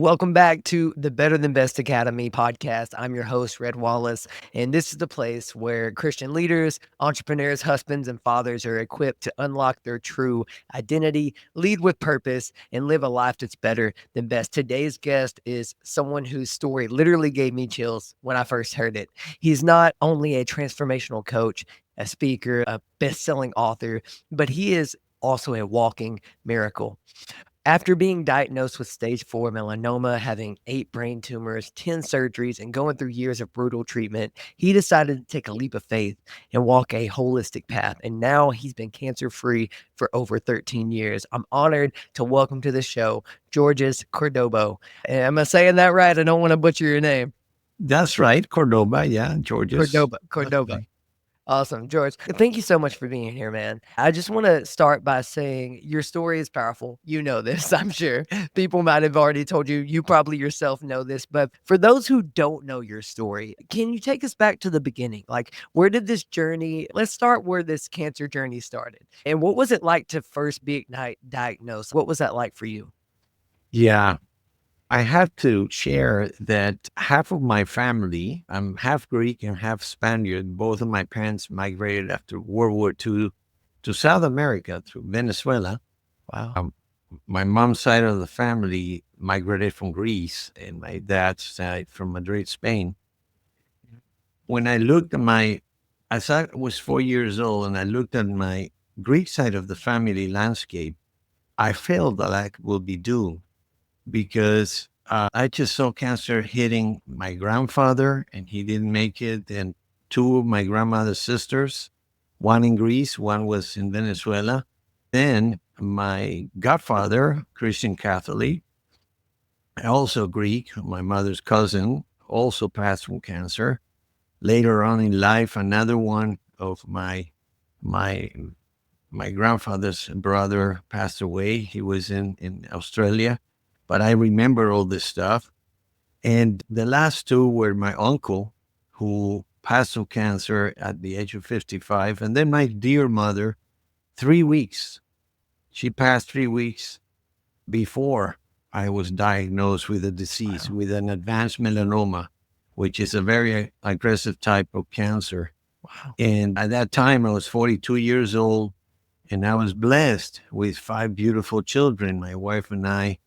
Welcome back to the Better Than Best Academy podcast. I'm your host, Red Wallace, and this is the place where Christian leaders, entrepreneurs, husbands, and fathers are equipped to unlock their true identity, lead with purpose, and live a life that's better than best. Today's guest is someone whose story literally gave me chills when I first heard it. He's not only a transformational coach, a speaker, a best-selling author, but he is also a walking miracle. After being diagnosed with stage 4 melanoma, having 8 brain tumors, 10 surgeries, and going through years of brutal treatment, he decided to take a leap of faith and walk a holistic path. And now he's been cancer-free for over 13 years. I'm honored to welcome to the show Georges Cordoba. Am I saying that right? I don't want to butcher your name. That's right, Cordova. Yeah, Georges. Cordoba. Awesome. George, thank you so much for being here, man. I just want to start by saying your story is powerful. You know this, I'm sure. People might have already told you. You probably yourself know this. But for those who don't know your story, can you take us back to the beginning? Like, where did this journey, let's start where this cancer journey started. And what was it like to first be diagnosed? What was that like for you? Yeah, I have to share that half of my family, I'm half Greek and half Spaniard. Both of my parents migrated after World War II to South America through Venezuela. Wow. My mom's side of the family migrated from Greece, and my dad's side from Madrid, Spain. When I looked at as I was 4 years old, and I looked at my Greek side of the family landscape, I felt that I would be doomed because I just saw cancer hitting my grandfather, and he didn't make it, and two of my grandmother's sisters, one in Greece, one was in Venezuela. Then my godfather, Christian Catholic, also Greek, my mother's cousin, also passed from cancer. Later on in life, another one of my grandfather's brother passed away. He was in Australia, but I remember all this stuff. And the last two were my uncle, who passed of cancer at the age of 55, and then my dear mother, 3 weeks. She passed 3 weeks before I was diagnosed with a disease, with an advanced melanoma, which is a very aggressive type of cancer. Wow. And at that time, I was 42 years old, and I was blessed with 5 beautiful children. My wife and I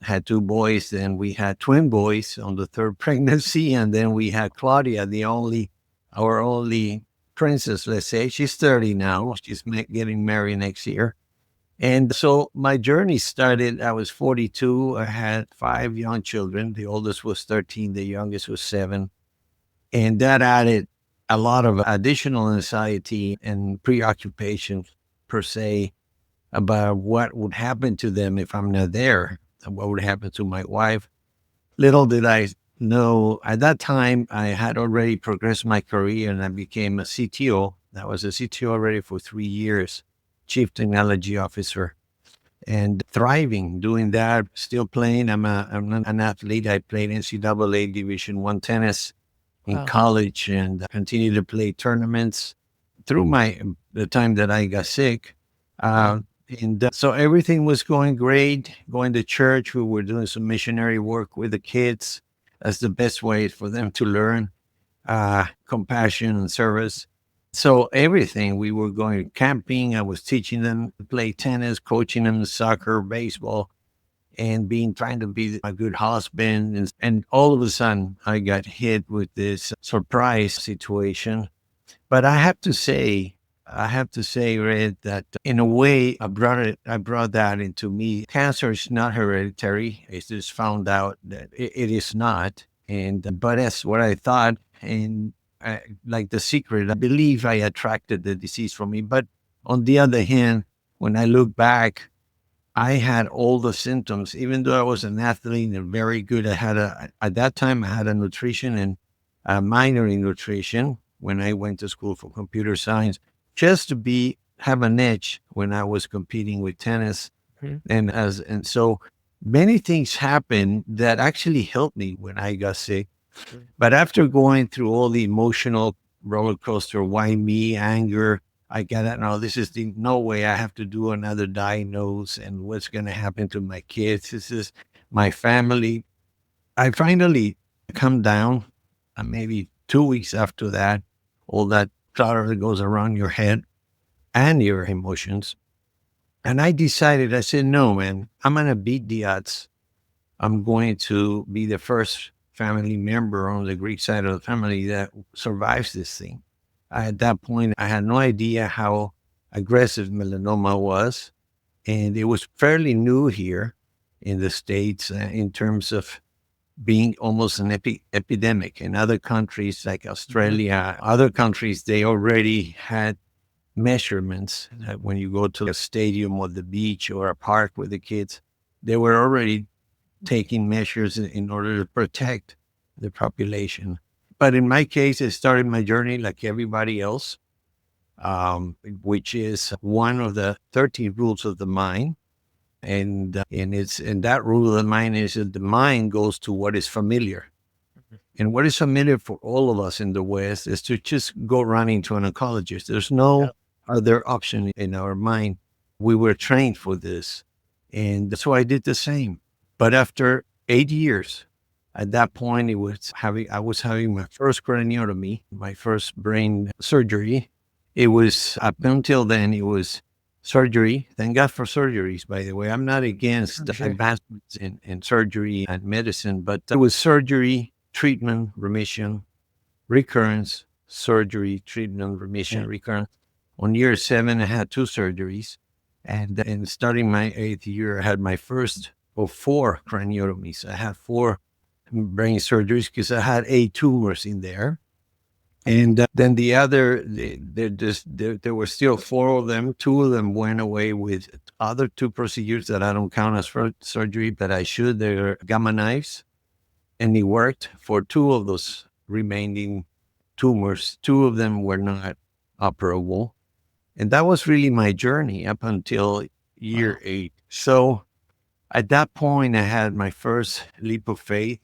had 2 boys, then we had twin boys on the third pregnancy, and then we had Claudia, our only princess, let's say. She's 30 now. She's getting married next year. And so my journey started, I was 42. I had 5 young children. The oldest was 13. The youngest was 7. And that added a lot of additional anxiety and preoccupation, per se, about what would happen to them if I'm not there, and what would happen to my wife. Little did I know, at that time, I had already progressed my career and I became a CTO. I was a CTO already for 3 years, Chief Technology Officer, and thriving doing that, still playing. I'm an athlete. I played NCAA Division I tennis in college and continued to play tournaments through the time that I got sick. And so everything was going great, going to church. We were doing some missionary work with the kids. That's the best way for them to learn compassion and service. So everything, we were going camping. I was teaching them to play tennis, coaching them soccer, baseball, and trying to be a good husband. And all of a sudden, I got hit with this surprise situation. But I have to say, Red, that in a way, I brought that into me. Cancer is not hereditary. It's just found out that it is not. But that's what I thought. And like The Secret, I believe I attracted the disease from me. But on the other hand, when I look back, I had all the symptoms, even though I was an athlete and very good. At that time, I had a nutrition and a minor in nutrition when I went to school for computer science, just to have an edge when I was competing with tennis. Mm-hmm. And so many things happened that actually helped me when I got sick. But after going through all the emotional roller coaster, why me, anger, I got it. No, this is no way I have to do another diagnose, and what's going to happen to my kids. This is my family. I finally come down, maybe 2 weeks after that, all that clutter that goes around your head and your emotions. And I decided, I said, no, man, I'm going to beat the odds. I'm going to be the first family member on the Greek side of the family that survives this thing. At that point, I had no idea how aggressive melanoma was. And it was fairly new here in the States in terms of being almost an epidemic. In other countries like Australia, other countries, they already had measurements. When you go to a stadium or the beach or a park with the kids, they were already taking measures in order to protect the population. But in my case, I started my journey like everybody else, which is one of the 13 rules of the mind. And that rule of the mind is that the mind goes to what is familiar. And what is familiar for all of us in the West is to just go running to an oncologist. There's no other option in our mind. We were trained for this. And so I did the same. But after 8 years, at that point, I was having my first craniotomy, my first brain surgery. It was, up until then, it was surgery. Thank God for surgeries, by the way. I'm not against advancements in surgery and medicine, but it was surgery, treatment, remission, recurrence, surgery, treatment, remission, recurrence. On year 7, I had 2 surgeries. And starting my 8th year, I had my first of 4 craniotomies. I had 4 brain surgeries because I had 8 tumors in there. And then the other, there were still 4 of them. 2 of them went away with other 2 procedures that I don't count as surgery, but I should. They're gamma knives. And it worked for 2 of those remaining tumors. 2 of them were not operable. And that was really my journey up until year 8. So at that point, I had my first leap of faith.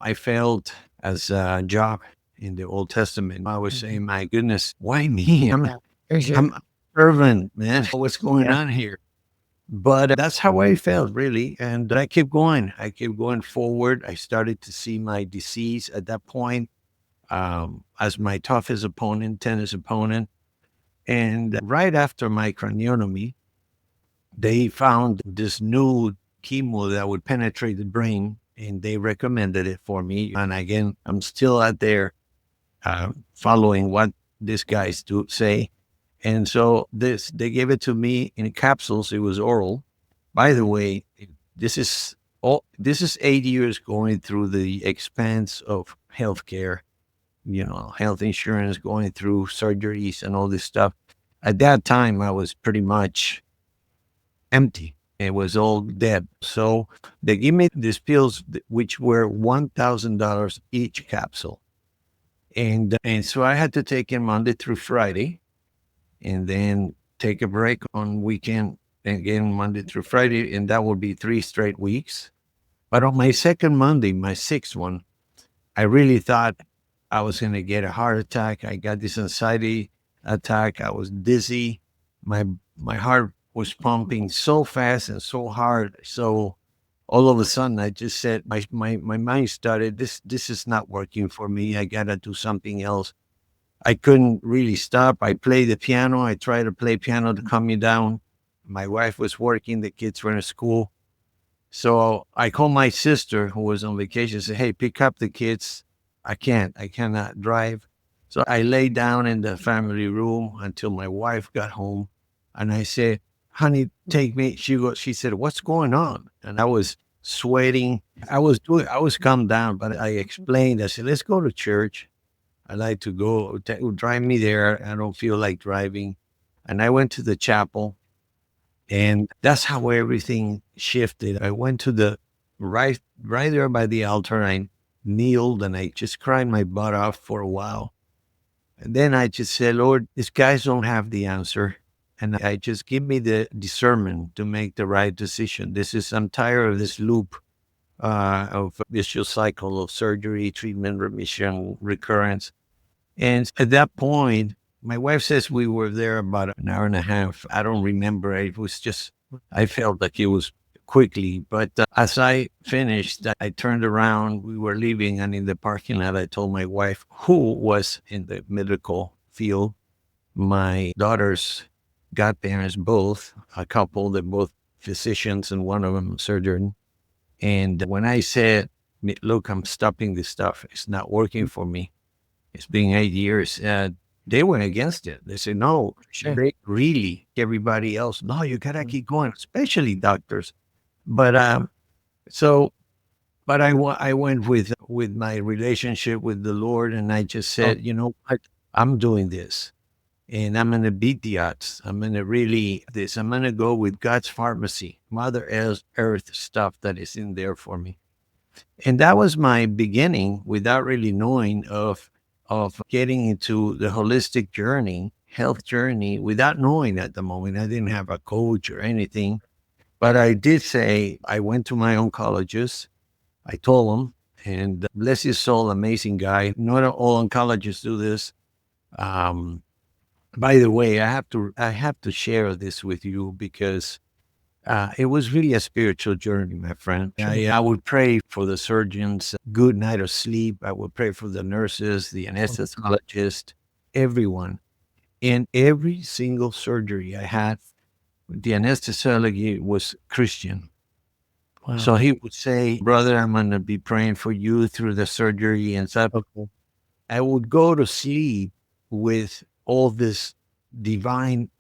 I felt, as Job in the Old Testament, I was saying, my goodness, why me? I'm a servant, man. What's going on here? But that's how I felt, really. And I kept going. I kept going forward. I started to see my disease at that point as my toughest opponent, tennis opponent. And right after my craniotomy, they found this new chemo that would penetrate the brain, and they recommended it for me. And again, I'm still out there following what these guys say. And so they gave it to me in capsules. It was oral. By the way, this is 8 years going through the expense of healthcare, health insurance, going through surgeries and all this stuff. At that time, I was pretty much empty. It was all dead. So they give me these pills, which were $1,000 each capsule. And so I had to take them Monday through Friday, and then take a break on weekend, and again Monday through Friday, and that would be 3 straight weeks. But on my second Monday, my 6th one, I really thought I was going to get a heart attack. I got this anxiety attack. I was dizzy. My heart was pumping so fast and so hard. So all of a sudden, I just said, my mind started, this is not working for me. I got to do something else. I couldn't really stop. I played the piano. I tried to play piano to calm me down. My wife was working. The kids were in school. So I called my sister, who was on vacation, and said, hey, pick up the kids. I cannot drive. So I lay down in the family room until my wife got home. And I said, honey, take me. She said, what's going on? And I was sweating. I was calmed down, but I explained. I said, let's go to church. I like to go, drive me there. I don't feel like driving. And I went to the chapel, and that's how everything shifted. I went to the right there by the altar. I kneeled and I just cried my butt off for a while. And then I just said, Lord, these guys don't have the answer. And I just give me the discernment to make the right decision. I'm tired of this loop of vicious cycle of surgery, treatment, remission, recurrence. And at that point, my wife says we were there about an hour and a half. I don't remember. It was just, I felt like it was quickly. But as I finished, I turned around. We were leaving, and in the parking lot, I told my wife, who was in the medical field, my daughter's godparents, both a couple, they're both physicians, and one of them a surgeon. And when I said, look, I'm stopping this stuff, it's not working for me. It's been 8 years. They went against it. They said, no, Sure. they really, everybody else, no, you got to keep going, especially doctors. But so, but I went with my relationship with the Lord, and I just Oh, said, you know what, I'm doing this, and I'm going to beat the odds. I'm going to really this. I'm going to go with God's pharmacy, Mother Earth stuff that is in there for me. And that was my beginning, without really knowing of getting into the holistic journey, health journey, without knowing at the moment. I didn't have a coach or anything, but I did say I went to my oncologist. I told him, and bless his soul, amazing guy. Not all oncologists do this. Um, by the way, I have to share this with you because it was really a spiritual journey, my friend. sure. I would pray for the surgeons, good night of sleep. I would pray for the nurses, the Oh, anesthesiologist, everyone. In every single surgery I had, the anesthesiologist was Christian. wow. So he would say, brother, I'm going to be praying for you through the surgery and stuff. Okay. I would go to sleep with all this divine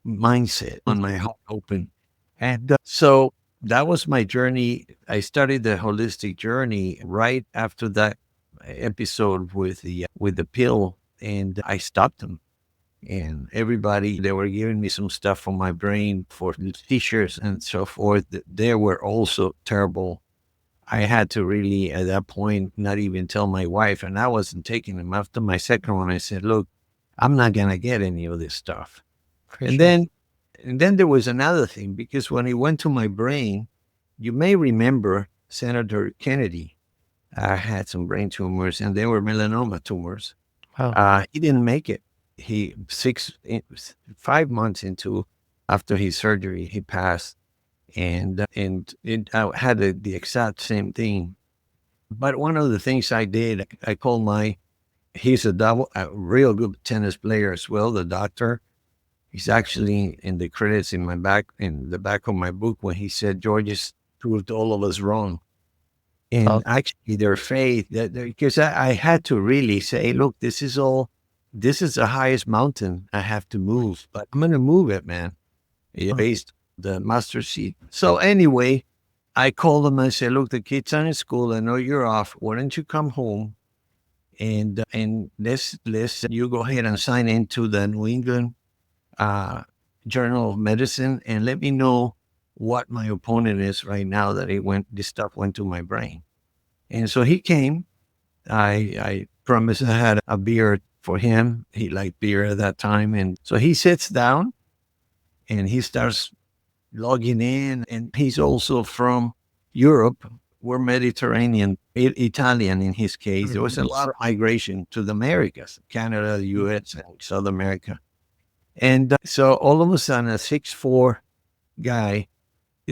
mindset on my heart open. And so that was my journey. I started the holistic journey right after that episode with the pill, and I stopped them. And everybody, they were giving me some stuff for my brain for t-shirts and so forth. They were also terrible. I had to really, at that point, not even tell my wife, and I wasn't taking them. After my second one, I said, look, I'm not going to get any of this stuff. For And sure. then and then there was another thing, because when it went to my brain, you may remember Senator Kennedy had some brain tumors, and they were melanoma tumors. Wow. He didn't make it. 5 months into after his surgery, he passed, and I had the exact same thing. But one of the things I did, I called he's a real good tennis player as well, the doctor. He's actually in the credits in the back of my book, when he said, Georges proved all of us wrong. And Oh, actually their faith, because I had to really say, look, this is the highest mountain I have to move, but I'm going to move it, man. Yeah, oh, based on the master seat. So anyway, I called him and I said, look, the kids are in school. I know you're off. Why don't you come home and let's you go ahead and sign into the New England uh, Journal of Medicine, and let me know what my opponent is right now that this stuff went to my brain. And so he came. I promised I had a beer for him. He liked beer at that time. And so he sits down and he starts logging in. And he's also from Europe. We're Mediterranean, Italian in his case. There was a lot of migration to the Americas, Canada, the US, and South America. And so all of a sudden, a 6'4" guy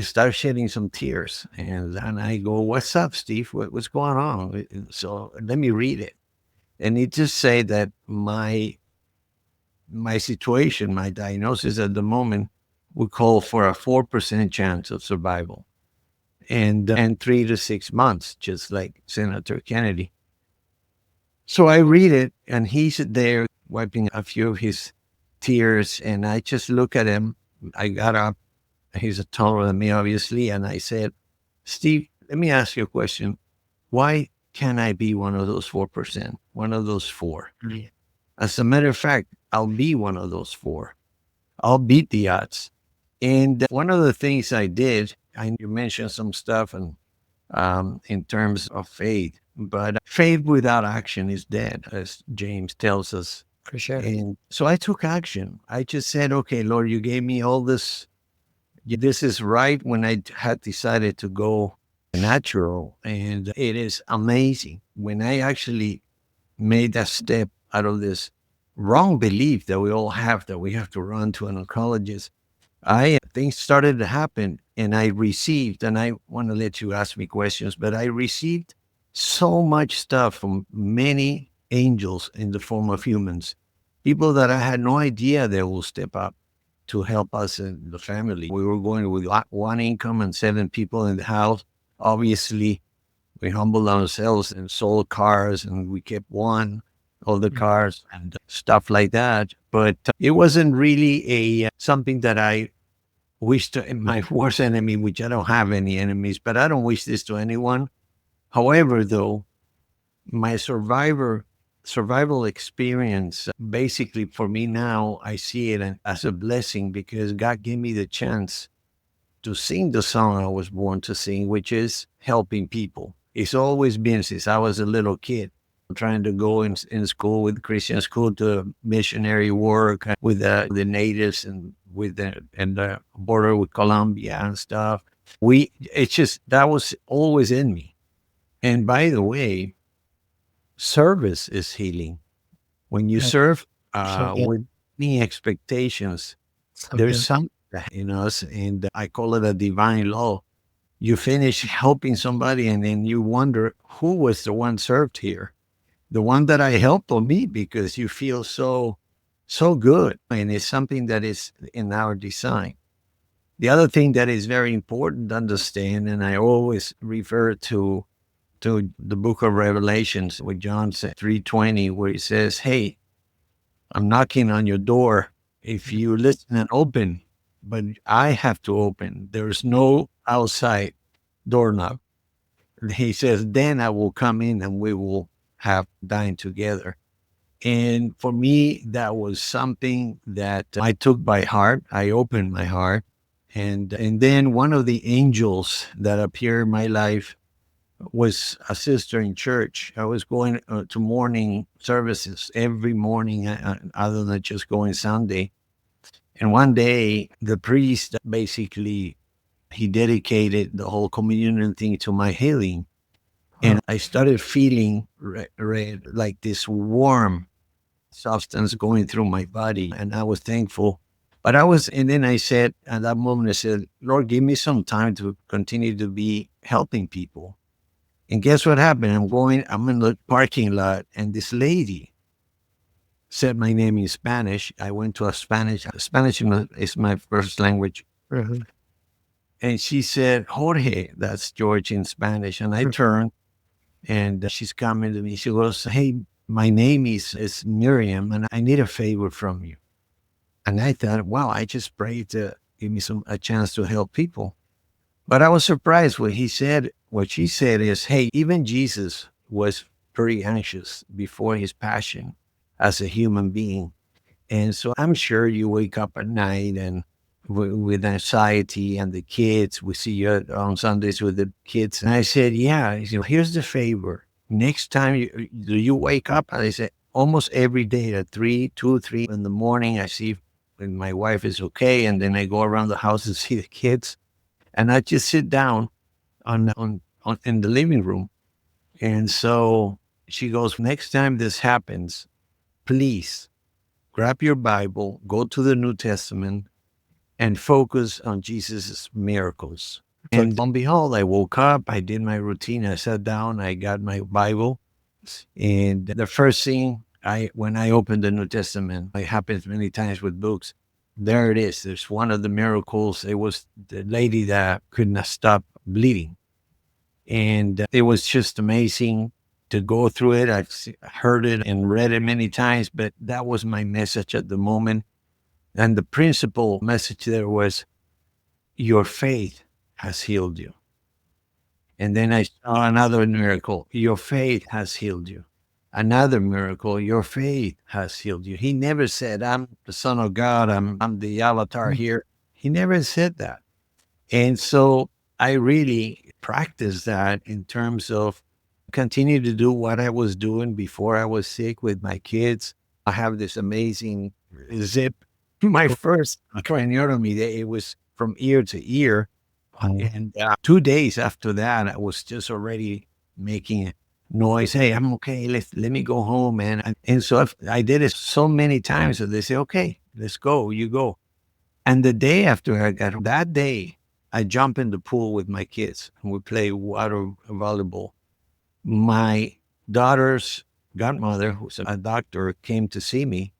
starts shedding some tears. And I go, what's up, Steve? What's going on? So let me read it. And it just say that my situation, my diagnosis at the moment would call for a 4% chance of survival, and 3 to 6 months, just like Senator Kennedy. So I read it, and he's there wiping a few of his tears, and I just look at him. I got up. He's taller than me, obviously, and I said, Steve, let me ask you a question. Why can't I be one of those 4%, one of those four? yeah. As a matter of fact, I'll be one of those four. I'll beat the odds. And one of the things I did, you mentioned some stuff and in terms of faith, but faith without action is dead, as James tells us. For sure. And so I took action. I just said, okay, Lord, you gave me all this. This is right when I had decided to go natural. And it is amazing when I actually made that step out of this wrong belief that we all have, that we have to run to an oncologist. Things started to happen. and I received, and I want to let you ask me questions, but I received so much stuff from many angels in the form of humans, people that I had no idea they will step up to help us in the family. We were going with one income and 7 people in the house. Obviously, we humbled ourselves and sold cars, and we kept one, all the cars and stuff like that. But it wasn't really a something that I wished to my worst enemy, which I don't have any enemies, but I don't wish this to anyone. However, though, my survival experience, basically for me now, I see it as a blessing because God gave me the chance to sing the song I was born to sing, which is helping people. It's always been since I was a little kid, trying to go in school with Christian school to missionary work with the natives and with the border with Colombia and stuff. It's just that was always in me. And by the way, service is healing. When you serve So good. with any expectations, So there's good. something in us, and I call it a divine law. You finish helping somebody, and then you wonder who was the one served here, the one that I helped or me, because you feel so good, and it's something that is in our design. The other thing that is very important to understand, and I always refer to the book of Revelations with John 3:20, where he says, "Hey, I'm knocking on your door. If you listen and open, but I have to open. There's no outside doorknob." He says, "Then I will come in and we will have dine together." And for me, that was something that I took by heart. I opened my heart. And then one of the angels that appeared in my life was a sister in church. I was going to morning services every morning, other than just going Sunday. And one day, the priest basically he dedicated the whole communion thing to my healing, and I started feeling like this warm substance going through my body, and I was thankful. But and then I said at that moment, I said, "Lord, give me some time to continue to be helping people." And guess what happened? I'm in the parking lot, and this lady said my name in Spanish. I went to Spanish is my first language. Mhm. And she said, "Jorge," that's George in Spanish. And I turned, and she's coming to me. She goes, "Hey, my name is Miriam, and I need a favor from you." And I thought, wow, I just prayed to give me a chance to help people. But I was surprised what she said is, "Hey, even Jesus was pretty anxious before his passion as a human being. And so I'm sure you wake up at night and with anxiety and the kids, we see you on Sundays with the kids." And I said, "Yeah." He said, "Here's the favor. Next time do you wake up?" And I said, "Almost every day at 3 in the morning, I see when my wife is okay. And then I go around the house and see the kids. And I just sit down on in the living room." And so she goes, "Next time this happens, please grab your Bible, go to the New Testament, and focus on Jesus' miracles." And lo and behold, I woke up, I did my routine, I sat down, I got my Bible, and the first thing when I opened the New Testament, it happens many times with books. There it is. There's one of the miracles. It was the lady that could not stop bleeding. And it was just amazing to go through it. Heard it and read it many times, but that was my message at the moment. And the principal message there was, "Your faith has healed you." And then I saw another miracle. "Your faith has healed you." Another miracle. "Your faith has healed you." He never said, "I'm the Son of God. I'm the avatar here." He never said that. And so I really practiced that in terms of continue to do what I was doing before I was sick with my kids. I have this amazing zip. My first craniotomy, it was from ear to ear. And 2 days after that, I was just already making noise. "Hey, I'm okay. Let me go home, man." And so I did it so many times that they say, "Okay, let's go. You go." And the day after I got that day, I jump in the pool with my kids and we play water volleyball. My daughter's godmother, who's a doctor, came to see me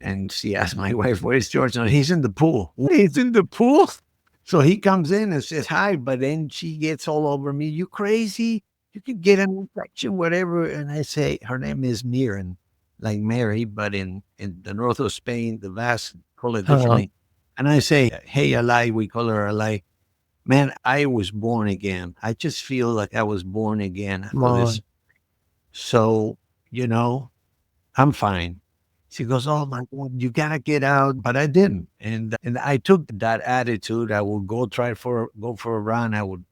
and she asked my wife, "Where's George?" "No, he's in the pool." "He's in the pool?" So he comes in and says hi, but then she gets all over me. "You crazy? You could get an infection, whatever." And I say, her name is Miran, like Mary, but in the north of Spain, the Basque call it Uh-huh. differently. And I say, "Hey, Alay," we call her Alay. "Man, I was born again. I just feel like I was born again Come after this. on. So, you know, I'm fine." She goes, "Oh my God, you gotta get out." But I didn't. And I took that attitude. I would go for a run. I would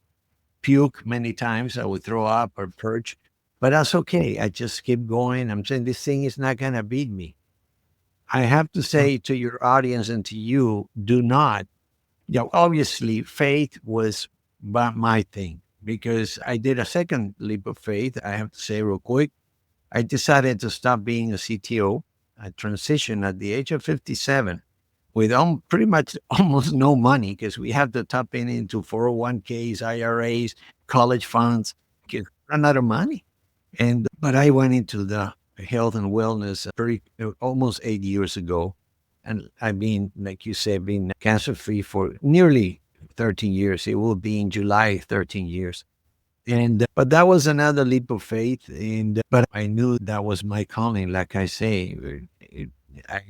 puke many times. I would throw up or purge. But that's okay. I just keep going. I'm saying this thing is not gonna beat me. I have to Mm. say to your audience and to you, do not, obviously faith was my thing because I did a second leap of faith. I have to say real quick. I decided to stop being a CTO. I transitioned at the age of 57 with pretty much almost no money because we had to tap into 401ks, IRAs, college funds, get run out of money. But I went into the health and wellness almost 8 years ago. And I've been, like you said, been cancer free for nearly 13 years. It will be in July, 13 years. But that was another leap of faith. But I knew that was my calling. Like I say, I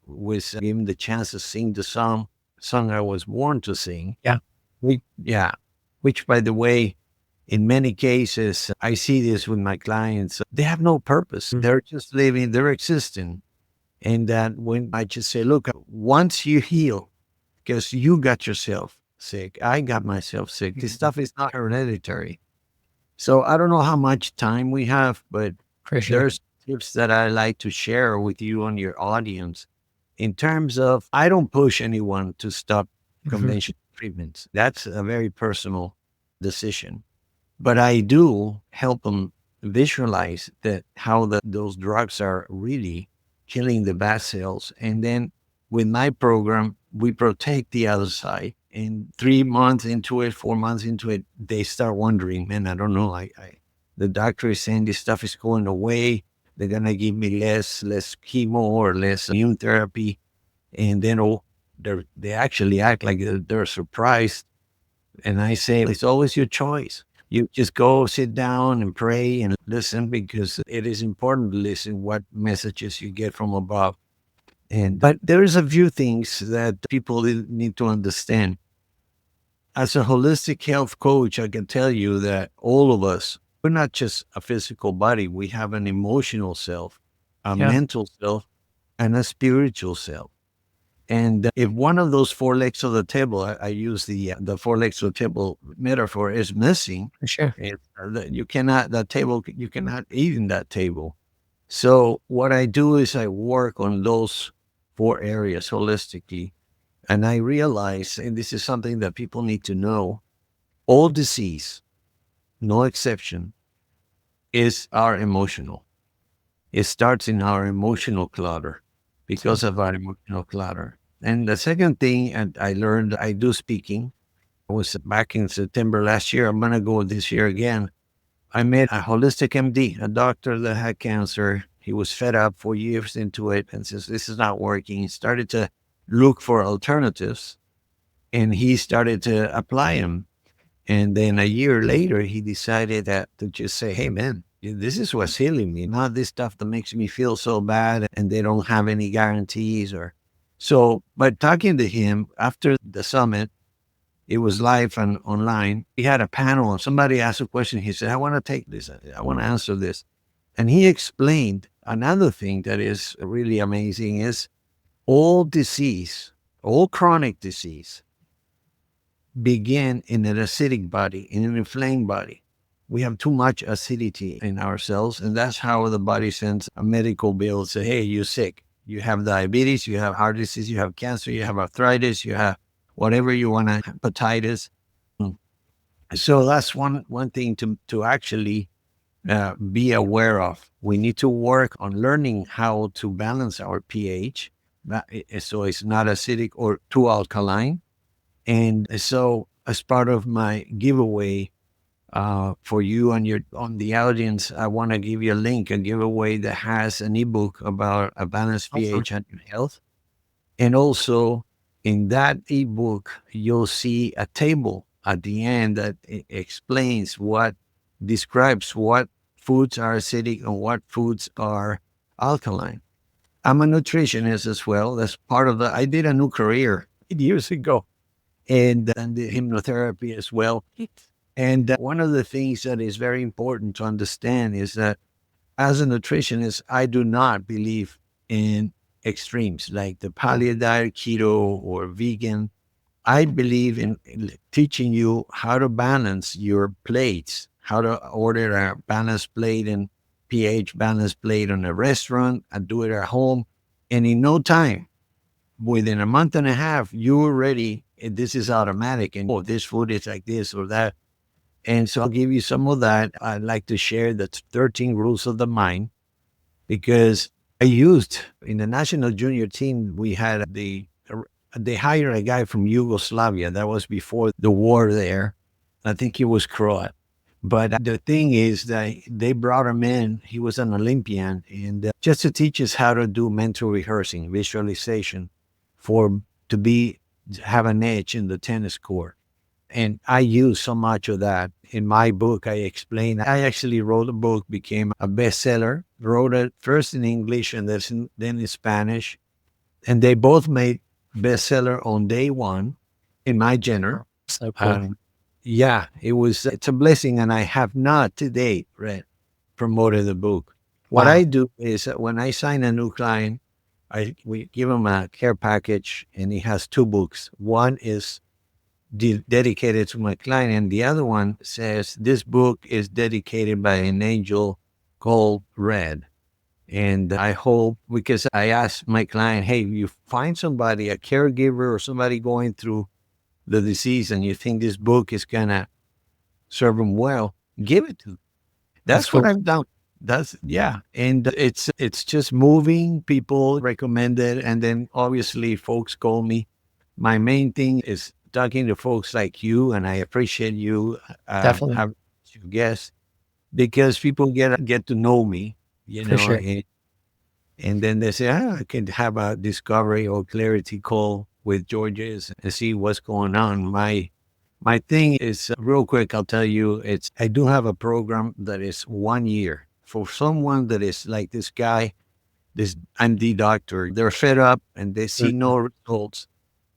was given the chance to sing the song I was born to sing. Yeah. Yeah. Which, by the way, in many cases, I see this with my clients. They have no purpose. Mm. They're just living, they're existing. And that when I just say, look, once you heal, because you got yourself sick, I got myself sick. This Mhm. stuff is not hereditary. So I don't know how much time we have, but For sure. there's tips that I like to share with you and your audience in terms of I don't push anyone to stop Mhm. conventional treatments. That's a very personal decision. But I do help them visualize that how those drugs are really killing the bad cells. And then with my program, we protect the other side. And 3 months into it, 4 months into it, they start wondering, man, I don't know. The doctor is saying this stuff is going away. They're gonna give me less chemo or less immune therapy. And then they actually act like they're surprised and I say, it's always your choice. You just go sit down and pray and listen because it is important to listen what messages you get from above. But there is a few things that people need to understand. As a holistic health coach, I can tell you that all of us, we're not just a physical body. We have an emotional self, a Yeah. mental self, and a spiritual self. And if one of those four legs of the table, I use the four legs of the table metaphor, is missing, For sure. you cannot that table you cannot eat in that table. So what I do is I work on those four areas holistically, and I realize, and this is something that people need to know, all disease, no exception, is our emotional. It starts in our emotional clutter So because of our emotional clutter. And the second thing, and I learned I do speaking. I was back in September last year. I'm going to go this year again. I met a holistic MD, a doctor that had cancer. He was fed up 4 years into it and says, this is not working. He started to look for alternatives and he started to apply them. And then a year later, he decided that to just say, hey, man, this is what's healing me, not this stuff that makes me feel so bad and they don't have any guarantees or so. But talking to him after the summit, it was live and online. He had a panel and somebody asked a question. He said, I want to take this. I want to answer this. And he explained another thing that is really amazing is all disease, all chronic disease begin in an acidic body, in an inflamed body. We have too much acidity in our cells, and that's how the body sends a medical bill. Say, hey, you're sick. You have diabetes, you have heart disease, you have cancer, you have arthritis, you have whatever you want, hepatitis. Mm. So that's one thing to actually be aware of. We need to work on learning how to balance our pH, so it's not acidic or too alkaline. And so as part of my giveaway for you and on the audience, I want to give you a link, a giveaway that has an ebook about a balanced Awesome. pH and your health. And also in that ebook, you'll see a table at the end that explains describes what foods are acidic and what foods are alkaline. I'm a nutritionist as well. That's part of I did a new career 8 years ago and did hypnotherapy as well. And one of the things that is very important to understand is that as a nutritionist, I do not believe in extremes like the paleo diet, keto, or vegan. I believe in teaching you how to balance your plates, how to order a balanced plate and pH balanced plate on a restaurant and do it at home. And in no time, within a month and a half, you're ready. This is automatic. And this food is like this or that. And so I'll give you some of that. I'd like to share the 13 rules of the mind because I used in the national junior team, we had they hired a guy from Yugoslavia. That was before the war there. I think he was Croat. But the thing is that they brought him in. He was an Olympian, and just to teach us how to do mental rehearsing, visualization, to have an edge in the tennis court. And I use so much of that in my book. I explain. I actually wrote a book, became a bestseller. Wrote it first in English and then in Spanish, and they both made bestseller on day one in my genre. So cool. Yeah, it's a blessing. And I have not to date promoted the book. What Wow. I do is that when I sign a new client, we give them a care package and it has two books. One is dedicated to my client, and the other one says this book is dedicated by an angel called Red. And I hope, because I asked my client, hey, you find somebody, a caregiver or somebody going through the disease, and you think this book is going to serve them well, give it to them. That's what cool. I've done. Yeah. And it's just moving. People recommend it. And then obviously folks call me. My main thing is talking to folks like you, and I appreciate you Definitely. having you guests because people get to know me, For sure. and then they say, I can have a discovery or clarity call with Georges and see what's going on. My thing is real quick. I'll tell you, I do have a program that is 1 year for someone that is like this guy, this MD doctor. They're fed up and they see no results,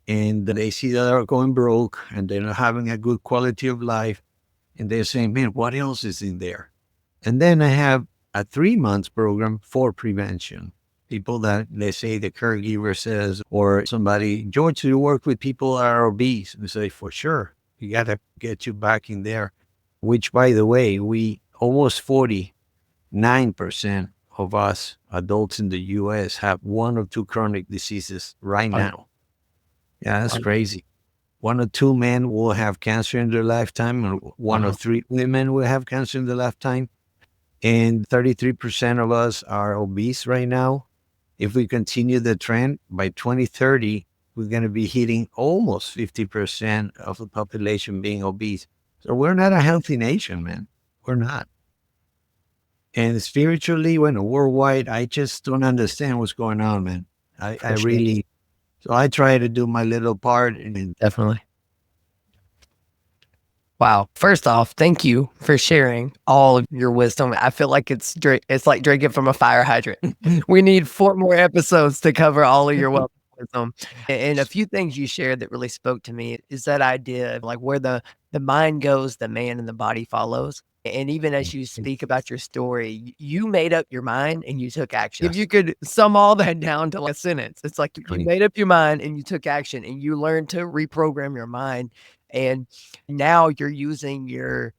and they see that they're going broke and they're not having a good quality of life. And they're saying, man, what else is in there? And then I have a 3 months program for prevention. People that, let's say the caregiver says, or somebody, George, you work with people that are obese. And they say, for sure, you got to get you back in there, which by the way, we almost 49% of us adults in the US have one or two chronic diseases right now. Yeah, that's crazy. 1 or 2 men will have cancer in their lifetime, and 1 or 3 women will have cancer in their lifetime. And 33% of us are obese right now. If we continue the trend, by 2030, we're going to be hitting almost 50% of the population being obese. So we're not a healthy nation, man. We're not. And spiritually, worldwide, I just don't understand what's going on, man. I really, so I try to do my little part. And Definitely. Wow. First off, thank you for sharing all of your wisdom. I feel like it's like drinking from a fire hydrant. We need 4 more episodes to cover all of your wealth of wisdom. And a few things you shared that really spoke to me is that idea of like where the mind goes, the man and the body follows. And even as you speak about your story, you made up your mind and you took action. If you could sum all that down to like a sentence, it's like you made up your mind and you took action and you learned to reprogram your mind. And now you're using your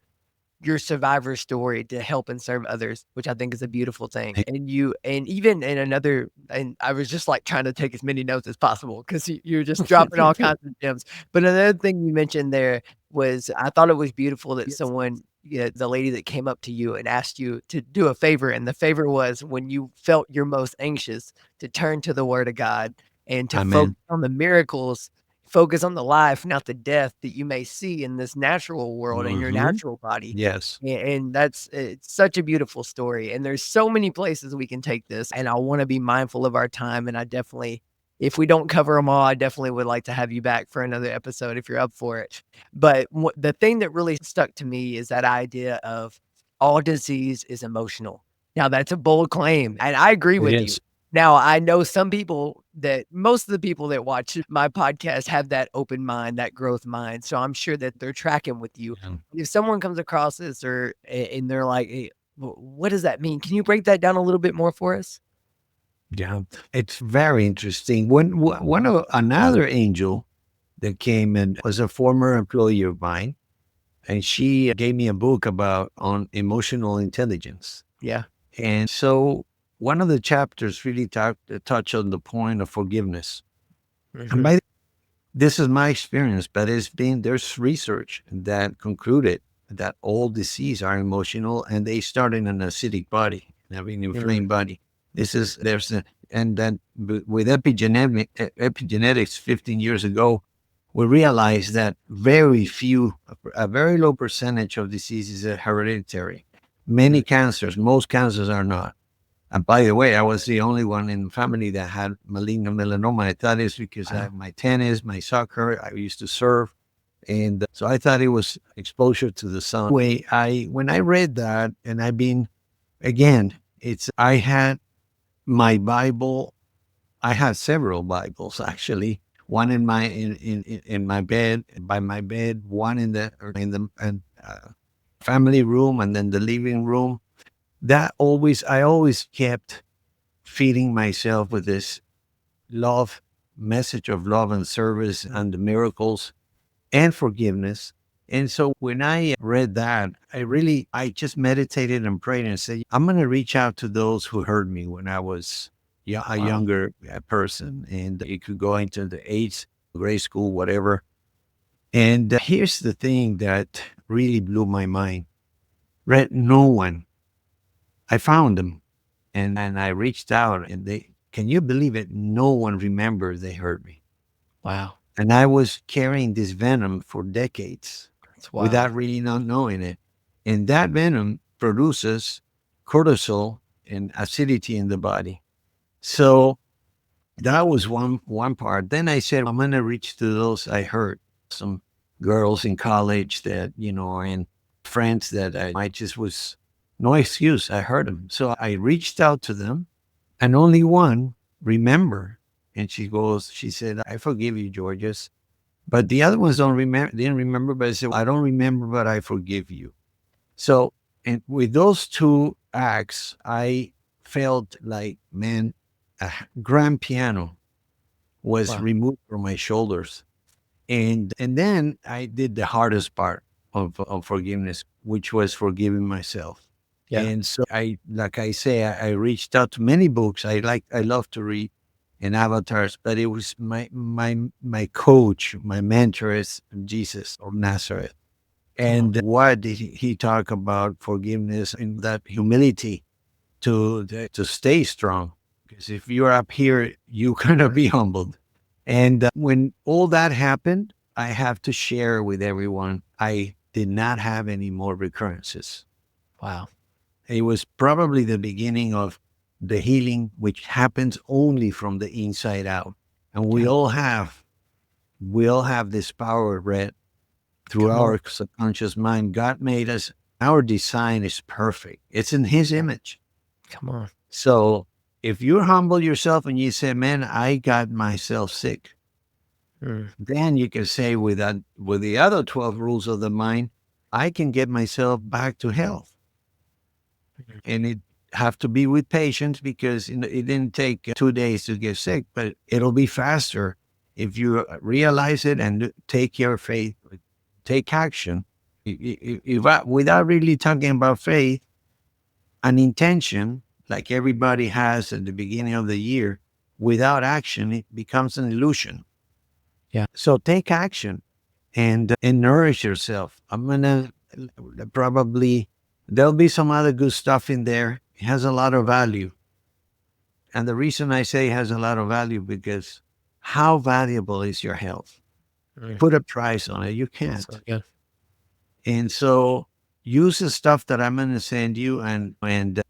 survivor story to help and serve others, which I think is a beautiful thing. And even in another, and I was just like trying to take as many notes as possible because you're just dropping all kinds of gems. But another thing you mentioned there was I thought it was beautiful that someone, the lady that came up to you and asked you to do a favor. And the favor was when you felt your most anxious to turn to the word of God and to focus on the miracles focus on the life, not the death that you may see in this natural world in your Mhm. natural body. Yes. And that's it's such a beautiful story, and there's so many places we can take this, and I wanna be mindful of our time, and I definitely if we don't cover them all, I definitely would like to have you back for another episode if you're up for it. But the thing that really stuck to me is that idea of all disease is emotional. Now that's a bold claim, and I agree It with you. is. Now, I know some people that most of the people that watch my podcast have that open mind, that growth mind, so I'm sure that they're tracking with you. Yeah. If someone comes across this or and they're like, "Hey, what does that mean?" Can you break that down a little bit more for us? Yeah. It's very interesting. When one of another angel that came and was a former employee of mine, and she gave me a book about on emotional intelligence. Yeah. And so one of the chapters really touch on the point of forgiveness. And Mhm. by this is my experience, but there's research that concluded that all disease are emotional and they start in an acidic body, having an Mm. inflamed body. This is there's a, and then with epigenetics 15 years ago, we realized that a very low percentage of diseases are hereditary. Mm. Many cancers, most cancers are not. And by the way, I was the only one in the family that had malignant melanoma. I thought it's because I Wow. have my tennis, my soccer, I used to surf. And so I thought it was exposure to the sun. Anyway, when I read that, and again, I had my Bible. I had several Bibles actually. One in my bed, by my bed, one family room, and then the living room. I always kept feeding myself with this love message of love and service and the miracles and forgiveness. And so when I read that, I just meditated and prayed and said, I'm going to reach out to those who hurt me when I was a Wow. younger person. And it could go into the eighth grade school, whatever. And here's the thing that really blew my mind. No one, I found them and I reached out and can you believe it? No one remembered they hurt me. Wow. And I was carrying this venom for decades That's wild. without really not knowing it. And that venom produces cortisol and acidity in the body. So that was one part. Then I said, I'm gonna reach to those I hurt. Some girls in college that, and friends that I just was no excuse. I hurt them. So I reached out to them and only one remember. And she said, I forgive you, Georges. But the other ones didn't remember, but I said, I don't remember, but I forgive you. So, and with those two acts, I felt like, man, a grand piano was Wow. removed from my shoulders. And then I did the hardest part of forgiveness, which was forgiving myself. Yeah. And so like I say, I reached out to many books. I love to read and avatars, but it was my coach, my mentor is Jesus of Nazareth. Come on. And what did he talk about forgiveness and that humility to stay strong? Because if you're up here, you kind of be humbled. And when all that happened, I have to share with everyone, I did not have any more recurrences. Wow. It was probably the beginning of the healing, which happens only from the inside out. And Yeah. we all have this power, Red, through Come on. our subconscious mind. God made us, our design is perfect. It's in his Yeah. image. Come on. So if you humble yourself and you say, man, I got myself sick, Mm. then you can say with the other 12 rules of the mind, I can get myself back to health. Mhm. And it have to be with patience because it didn't take 2 days to get sick, but it'll be faster if you realize it and take your faith, take action. Without really talking about faith, an intention like everybody has at the beginning of the year, without action, it becomes an illusion. Yeah. So take action and nourish yourself. I'm gonna probably there'll be some other good stuff in there. It has a lot of value. And the reason I say it has a lot of value because how valuable is your health? put a price on it. You So can't. good. And so use the stuff that I'm going to send you. And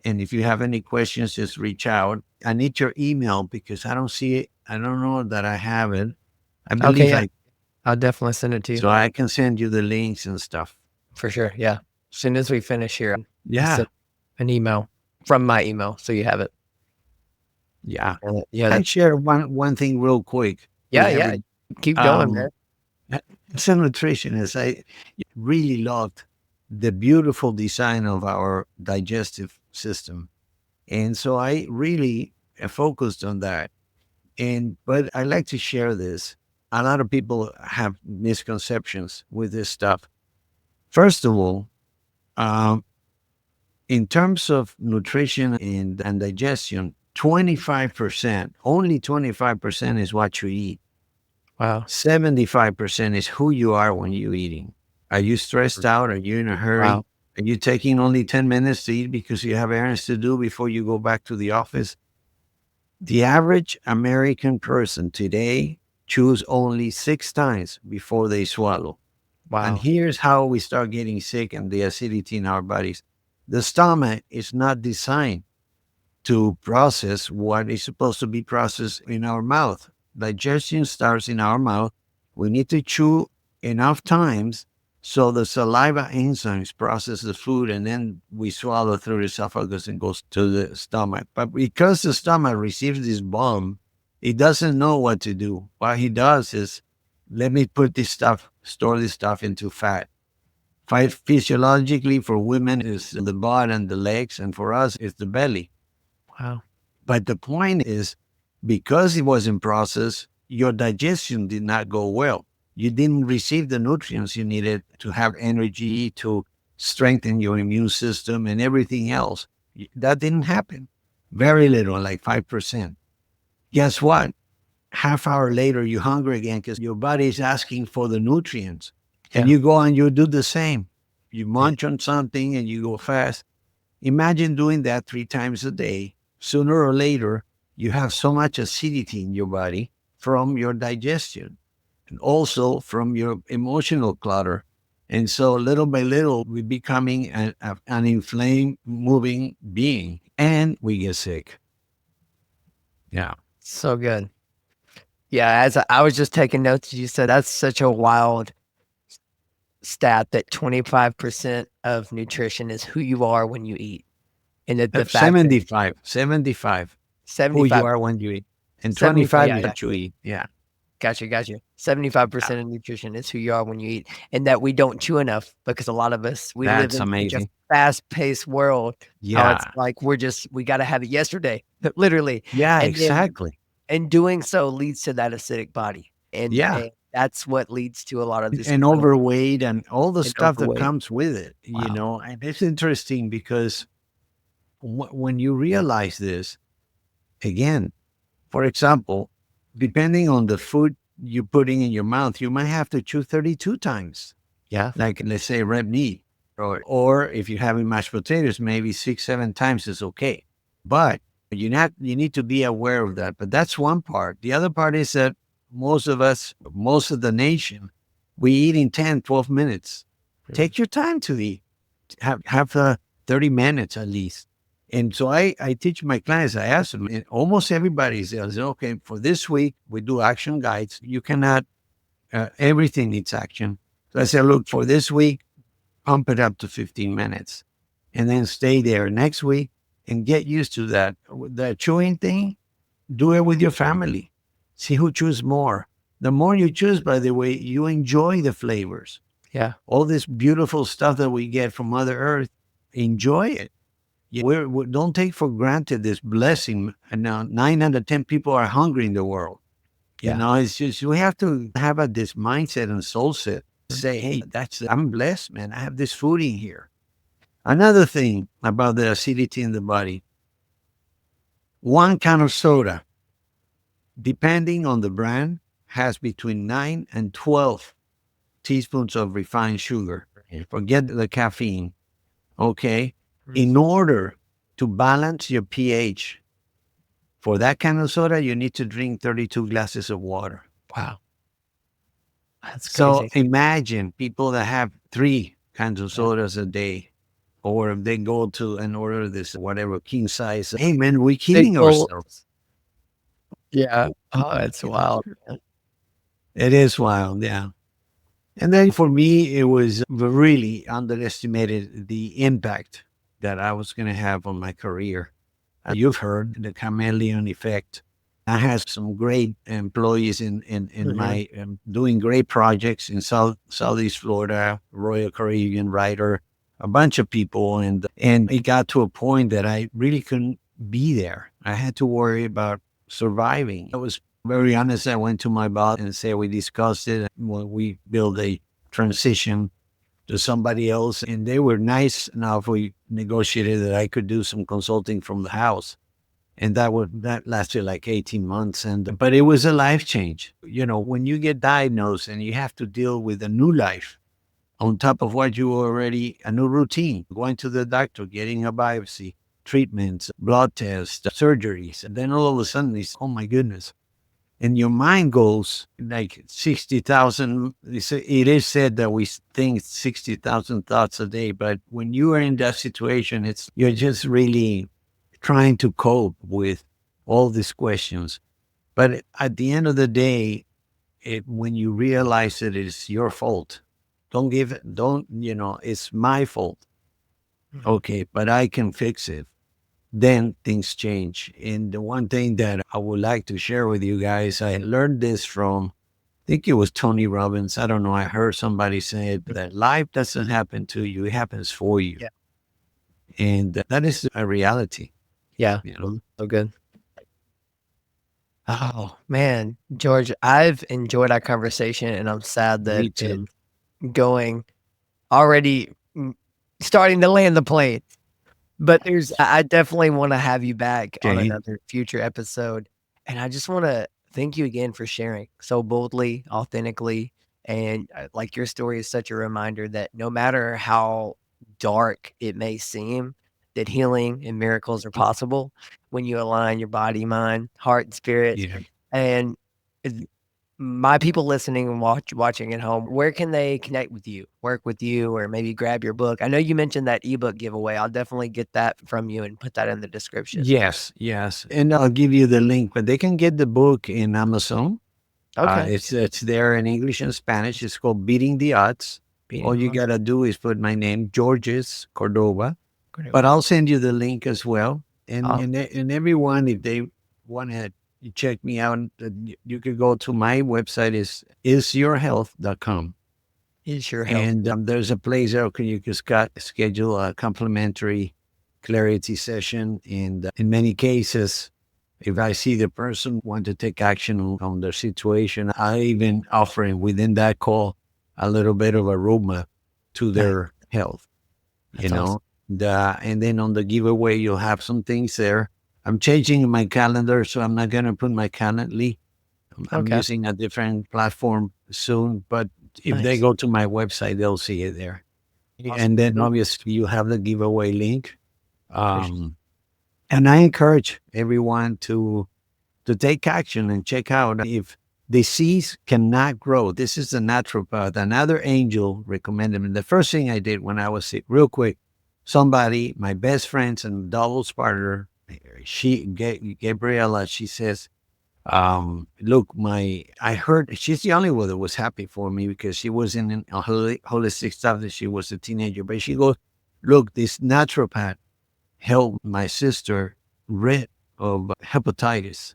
if you have any questions, just reach out. I need your email because I don't see it. I don't know that I have it. I Okay, believe yeah. I'll definitely send it to you. so I can send you the links and stuff. For sure, yeah. As soon as we finish here, I'll Yeah. send an email from my email, so you have it. Yeah. Yeah, I share one thing real quick. yeah. Keep going, man. As a nutritionist, I really loved the beautiful design of our digestive system. And so I really focused on that. But I like to share this. A lot of people have misconceptions with this stuff. First of all, um, in terms of nutrition and digestion, 25%, only 25% is what you eat. Wow. 75% is who you are when you're eating. Are you stressed out? Are you in a hurry? Wow. Are you taking only 10 minutes to eat because you have errands to do before you go back to the office? The average American person today chews only 6 times before they swallow. And Wow. here's how we start getting sick and the acidity in our bodies. The stomach is not designed to process what is supposed to be processed in our mouth. Digestion starts in our mouth. We need to chew enough times so the saliva enzymes process the food and then we swallow through the esophagus and goes to the stomach. But because the stomach receives this bomb, it doesn't know what to do. What he does is, let me put this stuff, store this stuff into fat. Physiologically, for women, is the butt and the legs, and for us, it's the belly. Wow. But the point is, because it wasn't processed, your digestion did not go well. You didn't receive the nutrients you needed to have energy, to strengthen your immune system and everything else. That didn't happen. Very little, like 5%. Guess what? Half hour later, you're hungry again because your body is asking for the nutrients. And Yeah. you go and you do the same. You munch on something and you go fast. Imagine doing that 3 times a day. Sooner or later, you have so much acidity in your body from your digestion and also from your emotional clutter. And so little by little, we're becoming an inflamed, moving being and we get sick. Yeah. So good. Yeah, as I was just taking notes, you said that's such a wild stat that 25% of nutrition is who you are when you eat. And the fact that 75 who you 75, are when you eat. And 75, 25 yeah, is yeah. what you eat. Yeah. Gotcha. 75% of nutrition is who you are when you eat, and that we don't chew enough because a lot of us, we live That's in such a amazing. fast-paced world. How it's Yeah. like we gotta have it yesterday, literally. Yeah, And then exactly. and doing so leads to that acidic body. Yeah. And that's what leads to a lot of this And chronic overweight and all the and stuff that overweight. comes with it, you Wow. know. And it's interesting because when you realize this, again, for example, depending on the food you're putting in your mouth, you might have to chew 32 times. Yeah. Like, let's say red meat, or if you're having mashed potatoes, maybe 6, 7 times is okay. But you need to be aware of that. But that's one part. The other part is that most of us, most of the nation, we eat in 10, 12 minutes. Take your time to eat. Have 30 minutes at least. And so I teach my clients, I ask them, and almost everybody says, okay, for this week, we do action guides. You cannot, everything needs action. So I said, look, for this week, pump it up to 15 minutes and then stay there next week and get used to that. The chewing thing, do it with your family. See who chews more. The more you choose, by the way, you enjoy the flavors. Yeah. All this beautiful stuff that we get from Mother Earth, enjoy it. We don't take for granted this blessing. And now 9 out of 10 people are hungry in the world. You Yeah. know, it's just, we have to have this mindset and soul set. Say, hey, I'm blessed, man. I have this food in here. Another thing about the acidity in the body, 1 can of soda, depending on the brand, has between 9 and 12 teaspoons of refined sugar. Forget the caffeine. Okay. In order to balance your pH, for that kind of soda, you need to drink 32 glasses of water. Wow. That's So crazy. imagine people that have three cans of Yeah. sodas a day, or if they go to and order this whatever king size. Hey man, we're Big killing bowl. ourselves. Yeah. Oh, it's You know, wild, man. it is wild, yeah. And then for me, it was really underestimated the impact that I was going to have on my career. You've heard the chameleon effect. I had some great employees in Mhm. my doing great projects in Southeast Florida, Royal Caribbean writer, a bunch of people, and it got to a point that I really couldn't be there. I had to worry about surviving. I was very honest. I went to my boss and said we discussed it. When we built a transition to somebody else, and they were nice enough. We negotiated that I could do some consulting from the house, and that lasted like 18 months. And but it was a life change. You know, when you get diagnosed and you have to deal with a new life on top of what you already a new routine, going to the doctor, getting a biopsy, treatments, blood tests, surgeries, and then all of a sudden it's, oh my goodness, and your mind goes like 60,000. It is said that we think 60,000 thoughts a day, but when you are in that situation, you're just really trying to cope with all these questions. But at the end of the day, when you realize that it's your fault, it's my fault. Mhm. Okay, but I can fix it, then things change. And the one thing that I would like to share with you guys, I learned this from, I think it was Tony Robbins. I don't know. I heard somebody say it, that life doesn't happen to you, it happens for you. Yeah. And that is a reality, Yeah. you know? So good. Oh, man, George, I've enjoyed our conversation, and I'm sad that Me it's too. going already starting to land the plane. But I definitely wanna have you back on Okay. another future episode, and I just wanna thank you again for sharing so boldly, authentically, and, like, your story is such a reminder that no matter how dark it may seem, that healing and miracles are possible when you align your body, mind, heart, and spirit, Yeah. and my people listening and watching at home, where can they connect with you, work with you, or maybe grab your book? I know you mentioned that ebook giveaway. I'll definitely get that from you and put that in the description. Yes. Yes. And I'll give you the link, but they can get the book in Amazon. Okay. It's there in English and Spanish. It's called Beating the Odds. Beating All the you odds. got to do is put my name, Georges Cordoba. Great But one. I'll send you the link as well. And Awesome. and everyone, if they want to check me out, you could go to my website is yourhealth.com. Is your health. And there's a place there you can schedule a complimentary clarity session. And in many cases, if I see the person want to take action on their situation, I even offer within that call a little bit of a roadmap to Nice. their health, you That's awesome. know. And then on the giveaway, you'll have some things there. I'm changing my calendar, so I'm not going to put my Calendly. I'm Okay. using a different platform soon, but if they Nice. go to my website, they'll see it there. Awesome. And then Mm, obviously you have the giveaway link. appreciate Um, and I encourage everyone to take action and check out if disease cannot grow. This is a naturopath. Another angel recommended me. The first thing I did when I was sick, real quick, somebody, my best friends and doubles partner, Gabriella, she says, look, I heard she's the only one that was happy for me because she was in a holistic stuff that she was a teenager, but she goes, look, this naturopath helped my sister rid of hepatitis.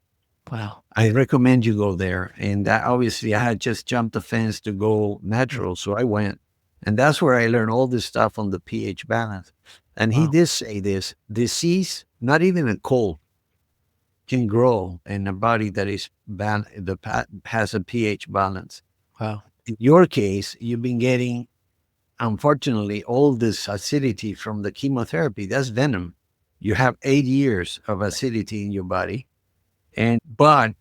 Wow. I recommend you go there. And that, obviously, I had just jumped the fence to go Mm, natural. So I went. And that's where I learned all this stuff on the pH balance. And he wow. did say this disease, not even a cold, can grow in a body that has a pH balance. Wow. In your case, you've been getting, unfortunately, all this acidity from the chemotherapy. That's venom. You have 8 years of acidity in your body. But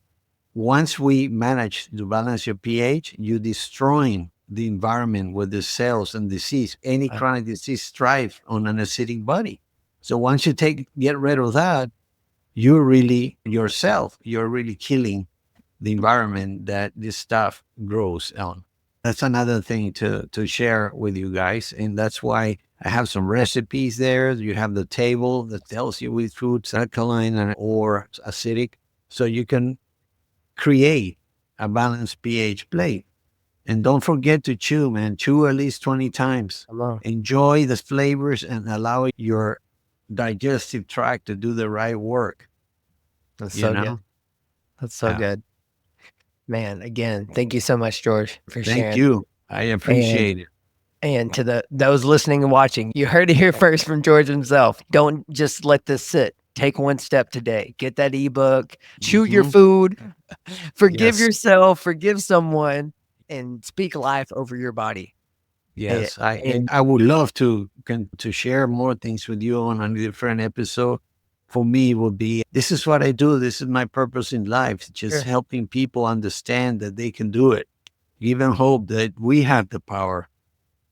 once we manage to balance your pH, you destroying the environment with the cells and disease. Any Wow. chronic disease thrive on an acidic body. So once you get rid of that, you're really killing the environment that this stuff grows on. That's another thing to share with you guys. And that's why I have some recipes there. You have the table that tells you which foods alkaline or acidic. So you can create a balanced pH plate. And don't forget to chew, man. Chew at least 20 times. Come on. Enjoy the flavors and allow your digestive tract to do the right work. That's You so good. know? That's so good. Man, again, thank you so much, George, for Thank sharing. you. I appreciate it. And to those listening and watching, you heard it here first from George himself. Don't just let this sit. Take one step today. Get that ebook, chew your food, forgive Yes. yourself, forgive someone, and speak life over your body. Yes. And I would love to share more things with you on a different episode. For me, it would be this is what I do. This is my purpose in life. Just sure, helping people understand that they can do it. Give them hope that we have the power.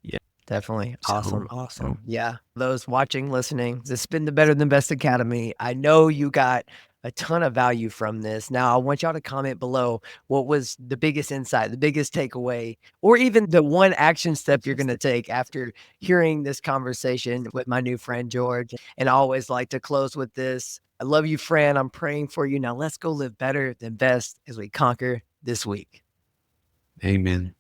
Yeah. definitely. Awesome. So, Awesome. Yeah. Those watching, listening, this has been the Better Than Best Academy. I know you got a ton of value from this. Now, I want y'all to comment below what was the biggest insight, the biggest takeaway, or even the one action step you're going to take after hearing this conversation with my new friend, George. And I always like to close with this. I love you, friend. I'm praying for you. Now, let's go live better than best as we conquer this week. amen.